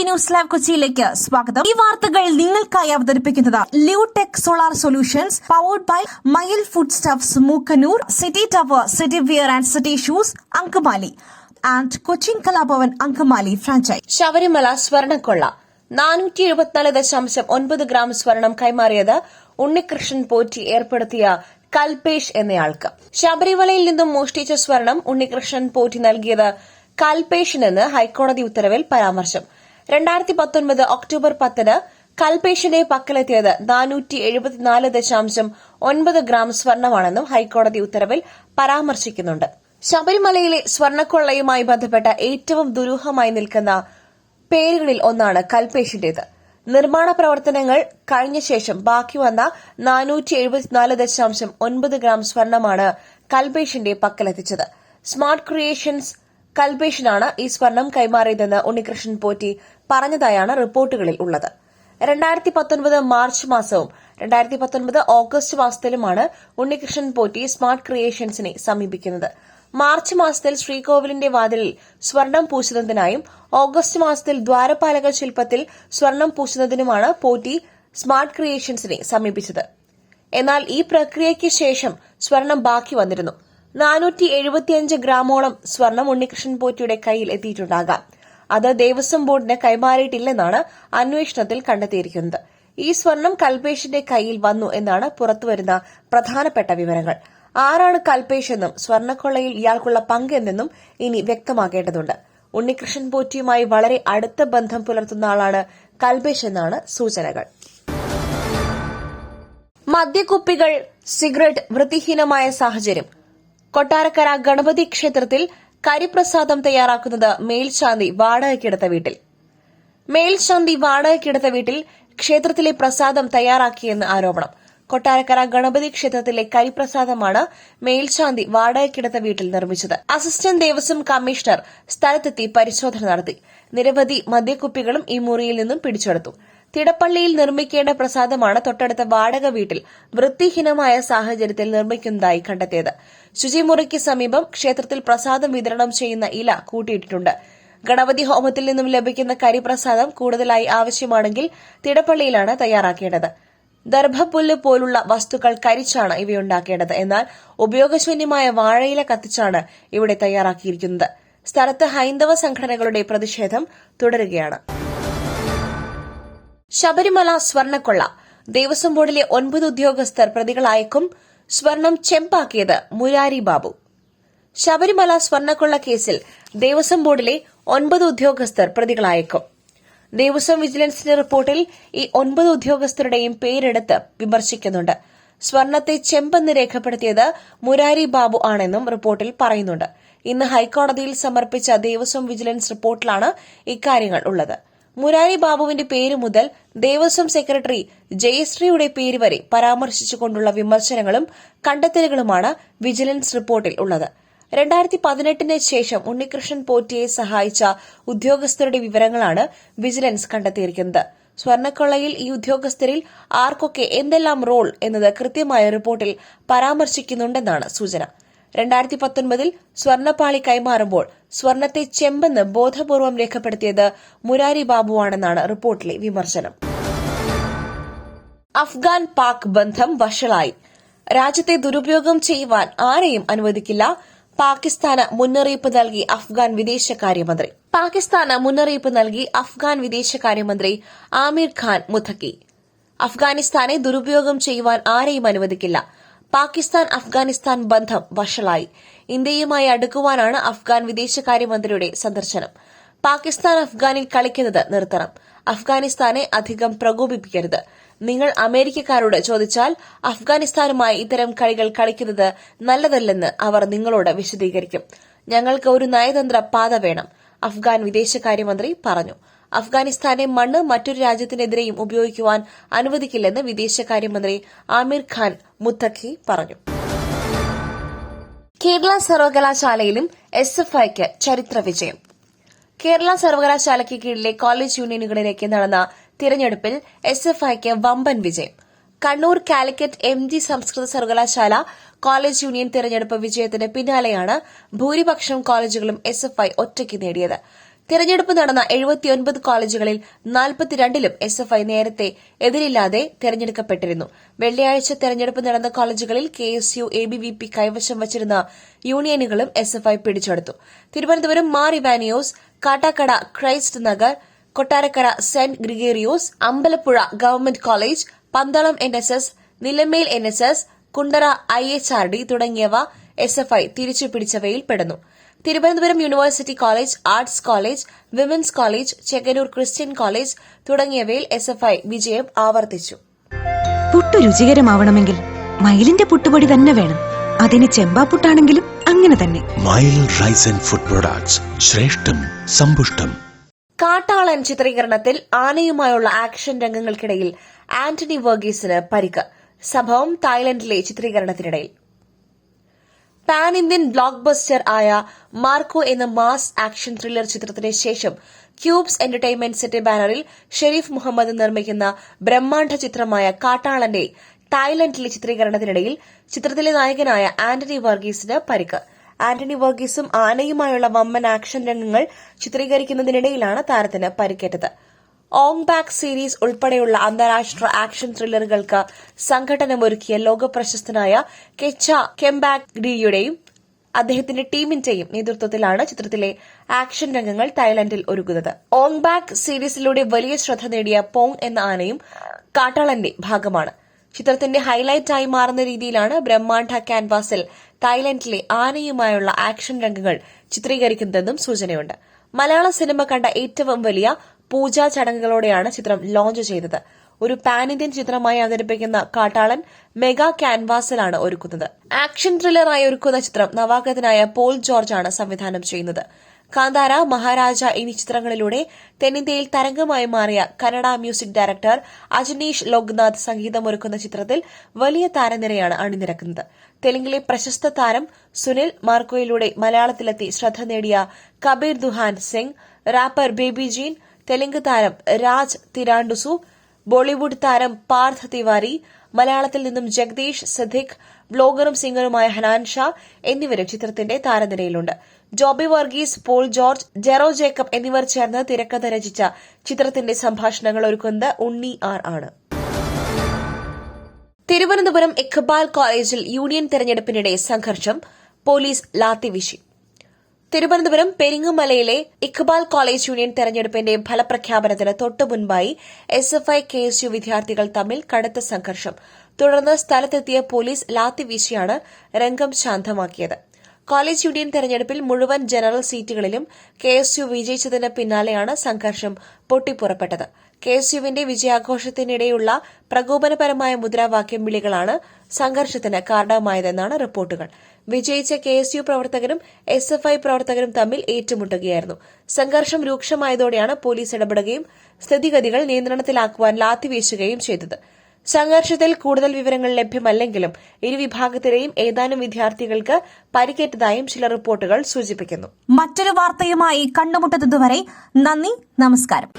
News live കൊച്ചിയിലേക്ക് സ്വാഗതം. ഈ വാർത്തകൾ നിങ്ങൾക്കായി അവതരിപ്പിക്കുന്നത് Lutech solar solutions powered by Mayil food stuffs Mookkannoor, city tower, city wear and city shoes Angamaly and Cochin Kalabhavan Angamaly franchise. Sabarimala സ്വർണ്ണക്കൊള്ള 474.9 ഗ്രാം സ്വർണം കൈമാറിയത് ഉണ്ണികൃഷ്ണൻ പോറ്റി ഏർപ്പെടുത്തിയ കൽപേഷ് എന്നയാൾക്ക്. ശബരിമലയിൽ നിന്നും മോഷ്ടിച്ച സ്വർണം ഉണ്ണികൃഷ്ണൻ പോറ്റി നൽകിയത് കൽപേഷിനെന്ന് ഹൈക്കോടതി ഉത്തരവിൽ പരാമർശം. 2019 ഒക്ടോബർ 10 കൽപേഷിന്റെ പക്കലെത്തിയത് 474.9 ഗ്രാം സ്വർണമാണെന്നും ഹൈക്കോടതി ഉത്തരവിൽ പരാമർശിക്കുന്നുണ്ട്. ശബരിമലയിലെ സ്വർണ്ണക്കൊള്ളയുമായി ബന്ധപ്പെട്ട ഏറ്റവും ദുരൂഹമായി നിൽക്കുന്ന പേരുകളിൽ ഒന്നാണ് കൽപേഷിന്റേത്. നിർമ്മാണ പ്രവർത്തനങ്ങൾ കഴിഞ്ഞ ശേഷം ബാക്കി വന്ന 474.9 ഗ്രാം സ്വർണമാണ് കൽപേഷിന്റെ പക്കലെത്തിച്ചത്. സ്മാർട്ട് ക്രിയേഷൻസ് കൽപേഷിനാണ് ഈ സ്വർണം കൈമാറിയതെന്ന് ഉണ്ണികൃഷ്ണൻ പോറ്റി പറഞ്ഞതായാണ് റിപ്പോർട്ടുകളിൽ ഉള്ളത്. 2019 മാർച്ച് മാസവും 2019 ഓഗസ്റ്റ് മാസത്തിലുമാണ് ഉണ്ണികൃഷ്ണൻ പോറ്റി സ്മാർട്ട് ക്രിയേഷൻസിനെ സമീപിക്കുന്നത്. മാർച്ച് മാസത്തിൽ ശ്രീകോവിലിന്റെ വാതിലിൽ സ്വർണം പൂശുന്നതിനായും ഓഗസ്റ്റ് മാസത്തിൽ ദ്വാരപാലക ശില്പത്തിൽ സ്വർണം പൂശുന്നതിനുമാണ് പോറ്റി സ്മാർട്ട് ക്രിയേഷൻസിനെ സമീപിച്ചത്. എന്നാൽ ഈ പ്രക്രിയയ്ക്ക് ശേഷം സ്വർണം ബാക്കി വന്നിരുന്നു. 475 ഗ്രാമോളം സ്വർണം ഉണ്ണികൃഷ്ണൻ പോറ്റിയുടെ കയ്യിൽ എത്തിയിട്ടുണ്ടാകാം. അത് ദേവസ്വം ബോർഡിന് കൈമാറിയിട്ടില്ലെന്നാണ് അന്വേഷണത്തിൽ കണ്ടെത്തിയിരിക്കുന്നത്. ഈ സ്വർണം കൽപേഷിന്റെ കയ്യിൽ വന്നു എന്നാണ് പുറത്തുവരുന്ന പ്രധാനപ്പെട്ട വിവരങ്ങൾ. ആരാണ് കൽപേഷ് എന്നും സ്വർണ്ണക്കൊള്ളയിൽ ഇയാൾക്കുള്ള പങ്കെന്തെന്നും ഇനി വ്യക്തമാക്കേണ്ടതുണ്ട്. ഉണ്ണികൃഷ്ണൻ പോറ്റിയുമായി വളരെ അടുത്ത ബന്ധം പുലർത്തുന്ന ആളാണ് കൽപേഷ് എന്നാണ് സൂചനകൾ. മദ്യക്കുപ്പികൾ, സിഗരറ്റ് വൃത്തിഹീനമായ സാഹചര്യം. കൊട്ടാരക്കര ഗണപതി ക്ഷേത്രത്തിൽ കരിപ്രസാദം തയ്യാറാക്കുന്നത് മേൽശാന്തി വാടകയ്ക്കെടുത്ത വീട്ടിൽ. മേൽശാന്തി വാടകയ്ക്കെടുത്ത വീട്ടിൽ ക്ഷേത്രത്തിലെ പ്രസാദം തയ്യാറാക്കിയെന്ന് ആരോപണം. കൊട്ടാരക്കര ഗണപതി ക്ഷേത്രത്തിലെ കരിപ്രസാദമാണ് മേൽശാന്തി വാടകയ്ക്കെടുത്ത വീട്ടിൽ നിർമ്മിച്ചത്. അസിസ്റ്റന്റ് ദേവസ്വം കമ്മീഷണർ സ്ഥലത്തെത്തി പരിശോധന നടത്തി. നിരവധി മദ്യക്കുപ്പികളും ഈ മുറിയിൽ നിന്നും പിടിച്ചെടുത്തു. തിടപ്പള്ളിയിൽ നിർമ്മിക്കേണ്ട പ്രസാദമാണ് തൊട്ടടുത്ത വാടക വീട്ടിൽ വൃത്തിഹീനമായ സാഹചര്യത്തിൽ നിർമ്മിക്കുന്നതായി കണ്ടെത്തിയത്. ശുചിമുറിക്ക് സമീപം ക്ഷേത്രത്തിൽ പ്രസാദം വിതരണം ചെയ്യുന്ന ഇല കൂട്ടിയിട്ടിട്ടുണ്ട്. ഗണപതി ഹോമത്തിൽ നിന്നും ലഭിക്കുന്ന കരിപ്രസാദം കൂടുതലായി ആവശ്യമാണെങ്കിൽ തിടപ്പള്ളിയിലാണ് തയ്യാറാക്കേണ്ടത്. ദർഭപ്പുല്ല് പോലുള്ള വസ്തുക്കൾ കരിച്ചാണ് ഇവയുണ്ടാക്കേണ്ടത്. എന്നാൽ ഉപയോഗശൂന്യമായ വാഴയില കത്തിച്ചാണ് ഇവിടെ തയ്യാറാക്കിയിരിക്കുന്നത്. സ്ഥലത്ത് ഹൈന്ദവ സംഘടനകളുടെ പ്രതിഷേധം തുടരുകയാണ്. ശബരിമല സ്വർണ്ണക്കൊള്ള. ദേവസ്വം ബോർഡിലെ 9 ഉദ്യോഗസ്ഥർ പ്രതികളായേക്കും. സ്വർണം ചെമ്പാക്കിയത് മുരാരി ബാബു. ശബരിമല സ്വർണ്ണക്കൊള്ള കേസിൽ ദേവസ്വം ബോർഡിലെ 9 ഉദ്യോഗസ്ഥർ പ്രതികളായേക്കും. ദേവസ്വം വിജിലൻസിന്റെ റിപ്പോർട്ടിൽ ഈ 9 ഉദ്യോഗസ്ഥരുടെയും പേരെടുത്ത് വിമർശിക്കുന്നുണ്ട്. സ്വർണത്തെ ചെമ്പെന്ന് രേഖപ്പെടുത്തിയത് മുരാരി ബാബു ആണെന്നും റിപ്പോർട്ടിൽ പറയുന്നുണ്ട്. ഇന്ന് ഹൈക്കോടതിയിൽ സമർപ്പിച്ച ദേവസ്വം വിജിലൻസ് റിപ്പോർട്ടിലാണ് ഇക്കാര്യങ്ങൾ ഉള്ളത്. മുരാരി ബാബുവിന്റെ പേര് മുതൽ ദേവസ്വം സെക്രട്ടറി ജയശ്രീയുടെ പേര് വരെ പരാമർശിച്ചുകൊണ്ടുള്ള വിമർശനങ്ങളും കണ്ടെത്തലുകളുമാണ് വിജിലൻസ് റിപ്പോർട്ടിൽ ഉള്ളത്. 2018 ശേഷം ഉണ്ണികൃഷ്ണൻ പോറ്റിയെ സഹായിച്ച ഉദ്യോഗസ്ഥരുടെ വിവരങ്ങളാണ് വിജിലൻസ് കണ്ടെത്തിയിരിക്കുന്നത്. സ്വർണ്ണക്കൊള്ളയിൽ ഈ ഉദ്യോഗസ്ഥരിൽ ആർക്കൊക്കെ എന്തെല്ലാം റോൾ എന്നത് കൃത്യമായ റിപ്പോർട്ടിൽ പരാമർശിക്കുന്നുണ്ടെന്നാണ് സൂചന. 2019 സ്വർണ്ണപ്പാളി കൈമാറുമ്പോൾ സ്വർണത്തെ ചെമ്പെന്ന് ബോധപൂർവം രേഖപ്പെടുത്തിയത് മുരാരി ബാബുവാണെന്നാണ് റിപ്പോർട്ടിലെ വിമർശനം. അഫ്ഗാൻ പാക് ബന്ധം വഷളായി. രാജ്യത്തെ ദുരുപയോഗം ചെയ്യുവാൻ ആരെയും അനുവദിക്കില്ല. പാകിസ്ഥാന് മുന്നറിയിപ്പ് നൽകി അഫ്ഗാൻ വിദേശകാര്യമന്ത്രി. അഫ്ഗാൻ വിദേശകാര്യമന്ത്രി ആമിർ ഖാൻ മുത്തക്കി. അഫ്ഗാനിസ്ഥാനെ ദുരുപയോഗം ചെയ്യുവാൻ ആരെയും അനുവദിക്കില്ല. പാകിസ്ഥാൻ അഫ്ഗാനിസ്ഥാൻ ബന്ധം വഷളായി. ഇന്ത്യയുമായി അടുക്കുവാനാണ് അഫ്ഗാൻ വിദേശകാര്യമന്ത്രിയുടെ സന്ദർശനം. പാകിസ്ഥാൻ അഫ്ഗാനിൽ കളിക്കുന്നത് നിർത്തണം. അഫ്ഗാനിസ്ഥാനെ അധികം പ്രകോപിപ്പിക്കരുത്. നിങ്ങൾ അമേരിക്കക്കാരോട് ചോദിച്ചാൽ അഫ്ഗാനിസ്ഥാനുമായി ഇത്തരം കളികൾ കളിക്കുന്നത് നല്ലതല്ലെന്ന് അവർ നിങ്ങളോട് വിശദീകരിക്കും. ഞങ്ങൾക്ക് ഒരു നയതന്ത്ര പാത വേണം, അഫ്ഗാൻ വിദേശകാര്യമന്ത്രി പറഞ്ഞു. അഫ്ഗാനിസ്ഥാന്റെ മണ്ണ് മറ്റൊരു രാജ്യത്തിനെതിരെയും ഉപയോഗിക്കുവാൻ അനുവദിക്കില്ലെന്ന് വിദേശകാര്യമന്ത്രി ആമിർ ഖാൻ മുത്തഖി പറഞ്ഞു. കേരള സർവകലാശാലയിലും SFIക്ക് ചരിത്ര വിജയം. കേരള സർവകലാശാലയ്ക്ക് കീഴിലെ കോളേജ് യൂണിയനുകളിലേക്ക് നടന്ന തിരഞ്ഞെടുപ്പിൽ SFIക്ക് വമ്പൻ വിജയം. കണ്ണൂർ കാലിക്കറ്റ് MG സംസ്കൃത സർവകലാശാല കോളേജ് യൂണിയൻ തിരഞ്ഞെടുപ്പ് വിജയത്തിന് പിന്നാലെയാണ് ഭൂരിപക്ഷം കോളേജുകളും SFI ഒറ്റയ്ക്ക് നേടിയത്. തിരഞ്ഞെടുപ്പ് നടന്ന 79 കോളേജുകളിൽ 42ലും SFI നേരത്തെ എതിരില്ലാതെ തെരഞ്ഞെടുക്കപ്പെട്ടിരുന്നു. വെള്ളിയാഴ്ച തെരഞ്ഞെടുപ്പ് നടന്ന കോളേജുകളിൽ KSU, ABVP കൈവശം വച്ചിരുന്ന യൂണിയനുകളും SFI പിടിച്ചെടുത്തു. Thiruvananthapuram Mar Ivanios, Kattakkada Christ Nagar, Kottarakkara Saint Gregorios, Ambalappuzha government college, Pandalam NSS, Nilamel NSS, Kundara IHRD തുടങ്ങിയവ SFI തിരിച്ചുപിടിച്ചവയിൽ പെടുന്നു. Thiruvananthapuram university college, arts college, women's college, Chengannur Christian college തുടങ്ങിയവയിൽ SFI വിജയം ആവർത്തിച്ചു. പുട്ടു രുചികരമാവണമെങ്കിൽ മയിലിന്റെ പുട്ടുപൊടി തന്നെ വേണം. അതിന് ചെമ്പാപ്പുട്ടാണെങ്കിലും അങ്ങനെ തന്നെ. മയിൽ റൈസ് ആൻഡ് ഫുഡ് പ്രൊഡക്ട്സ്, ശ്രേഷ്ഠം സമ്പുഷ്ടം. കാട്ടാളൻ ചിത്രീകരണത്തിൽ ആനയുമായുള്ള ആക്ഷൻ രംഗങ്ങൾക്കിടയിൽ ആന്റണി വർഗീസിന് പരിക്ക്. സംഭവം തായ്ലൻഡിലെ ചിത്രീകരണത്തിനിടയിൽ. പാൻ ഇന്ത്യൻ ബ്ലോക്ക് ബസ്റ്റർ ആയ മാർക്കോ എന്ന മാസ് ആക്ഷൻ ത്രില്ലർ ചിത്രത്തിന് ശേഷം ക്യൂബ്സ് എന്റർടൈൻമെന്റ്സിന്റെ ബാനറിൽ ഷെരീഫ് മുഹമ്മദ് നിർമ്മിക്കുന്ന ബ്രഹ്മാണ്ഡ ചിത്രമായ കാട്ടാളന്റെ തായ്ലൻഡിലെ ചിത്രീകരണത്തിനിടയിൽ ചിത്രത്തിലെ നായകനായ ആന്റണി വർഗീസിന് പരിക്ക്. ആന്റണി വർഗീസും ആനയുമായുള്ള വമ്പൻ ആക്ഷൻ രംഗങ്ങൾ ചിത്രീകരിക്കുന്നതിനിടയിലാണ് താരത്തിന് പരിക്കേറ്റത്. ഓങ് ബാക്ക് സീരീസ് ഉൾപ്പെടെയുള്ള അന്താരാഷ്ട്ര ആക്ഷൻ ത്രില്ലറുകൾക്ക് സംഘടനമൊരുക്കിയ ലോകപ്രശസ്തനായ കെച്ച കെംബാഗ്ഡിയുടെയും അദ്ദേഹത്തിന്റെ ടീമിന്റെയും നേതൃത്വത്തിലാണ് ചിത്രത്തിലെ ആക്ഷൻ രംഗങ്ങൾ തായ്ലൻഡിൽ ഒരുക്കുന്നത്. ഓങ് ബാക്ക് സീരീസിലൂടെ വലിയ ശ്രദ്ധ നേടിയ പോങ് എന്ന ആനയും കാട്ടാളന്റെ ഭാഗമാണ്. ചിത്രത്തിന്റെ ഹൈലൈറ്റായി മാറുന്ന രീതിയിലാണ് ബ്രഹ്മാണ്ഡ ക്യാൻവാസിൽ തായ്ലൻഡിലെ ആനയുമായുള്ള ആക്ഷൻ രംഗങ്ങൾ ചിത്രീകരിക്കുന്നതെന്നും സൂചനയുണ്ട്. മലയാള സിനിമ കണ്ട ഏറ്റവും വലിയ പൂജാ ചടങ്ങുകളോടെയാണ് ചിത്രം ലോഞ്ച് ചെയ്തത്. ഒരു പാൻ ഇന്ത്യൻ ചിത്രമായി അവതരിപ്പിക്കുന്ന കാട്ടാളൻ മെഗാ ക്യാൻവാസിലാണ് ഒരുക്കുന്നത്. ആക്ഷൻ ത്രില്ലറായി ഒരുക്കുന്ന ചിത്രം നവാഗതനായ പോൾ ജോർജാണ് സംവിധാനം ചെയ്യുന്നത്. കാന്താര, മഹാരാജ എന്നീ ചിത്രങ്ങളിലൂടെ തെന്നിന്ത്യയിൽ തരംഗമായി മാറിയ കന്നഡ മ്യൂസിക് ഡയറക്ടർ അജനീഷ് ലോക്നാഥ് സംഗീതമൊരുക്കുന്ന ചിത്രത്തിൽ വലിയ താരനിരയാണ് അണിനിരക്കുന്നത്. തെലുങ്കിലെ പ്രശസ്ത താരം സുനിൽ മാർക്കോയിലൂടെ മലയാളത്തിലെത്തി ശ്രദ്ധ നേടിയ കബീർ ദുഹാൻ സിംഗ്, റാപ്പർ ബേബി ജീൻ, തെലുങ്ക് താരം രാജ് തിരാണ്ടുസു, ബോളിവുഡ് താരം പാർത്ഥ് തിവാരി, മലയാളത്തിൽ നിന്നും ജഗദീഷ് സിദ്ദിഖ്, വ്ലോഗറും സിംഗറുമായ ഹനാൻ ഷാ എന്നിവരും ചിത്രത്തിന്റെ താരനിരയിലുണ്ട്. ജോബി വർഗീസ്, പോൾ ജോർജ്, ജെറോ ജേക്കബ് എന്നിവർ ചേർന്ന് തിരക്കഥ രചിച്ച ചിത്രത്തിന്റെ സംഭാഷണങ്ങൾ ഒരുക്കുന്നത് ഉണ്ണി ആർ ആണ്. തിരുവനന്തപുരം ഇഖ്ബാൽ കോളേജിൽ യൂണിയൻ തെരഞ്ഞെടുപ്പിനിടെ സംഘർഷം, പോലീസ് ലാത്തിവീശി. തിരുവനന്തപുരം പെരിങ്ങമലയിലെ ഇഖ്ബാൽ കോളേജ് യൂണിയൻ തെരഞ്ഞെടുപ്പിന്റെ ഫലപ്രഖ്യാപനത്തിന് തൊട്ടുമുൻപായി SFI, KSU വിദ്യാർത്ഥികൾ തമ്മിൽ കടുത്ത സംഘർഷം. തുടർന്ന് സ്ഥലത്തെത്തിയ പോലീസ് ലാത്തിവീശിയാണ് രംഗം ശാന്തമാക്കിയത്. കോളേജ് യൂണിയൻ തെരഞ്ഞെടുപ്പിൽ മുഴുവൻ ജനറൽ സീറ്റുകളിലും KSU വിജയിച്ചതിന് പിന്നാലെയാണ് സംഘർഷം പൊട്ടിപ്പുറപ്പെട്ടത്. KSUവിന്റെ വിജയാഘോഷത്തിനിടെയുള്ള പ്രകോപനപരമായ മുദ്രാവാക്യം വിളികളാണ് സംഘർഷത്തിന് കാരണമായതെന്നാണ് റിപ്പോർട്ടുകൾ. വിജയിച്ച KSU പ്രവർത്തകരും SFI പ്രവർത്തകരും തമ്മിൽ ഏറ്റുമുട്ടുകയായിരുന്നു. സംഘർഷം രൂക്ഷമായതോടെയാണ് പോലീസ് ഇടപെടുകയും സ്ഥിതിഗതികൾ നിയന്ത്രണത്തിലാക്കുവാൻ ലാത്തിവീശുകയും ചെയ്തത്. സംഘർഷത്തിൽ കൂടുതൽ വിവരങ്ങൾ ലഭ്യമല്ലെങ്കിലും ഇരുവിഭാഗത്തിലെയും ഏതാനും വിദ്യാർത്ഥികൾക്ക് പരിക്കേറ്റതായും ചില റിപ്പോർട്ടുകൾ സൂചിപ്പിക്കുന്നു. മറ്റൊരു വാർത്തയുമായി കണ്ടുമുട്ടുന്നതുവരെ നന്ദി, നമസ്കാരം.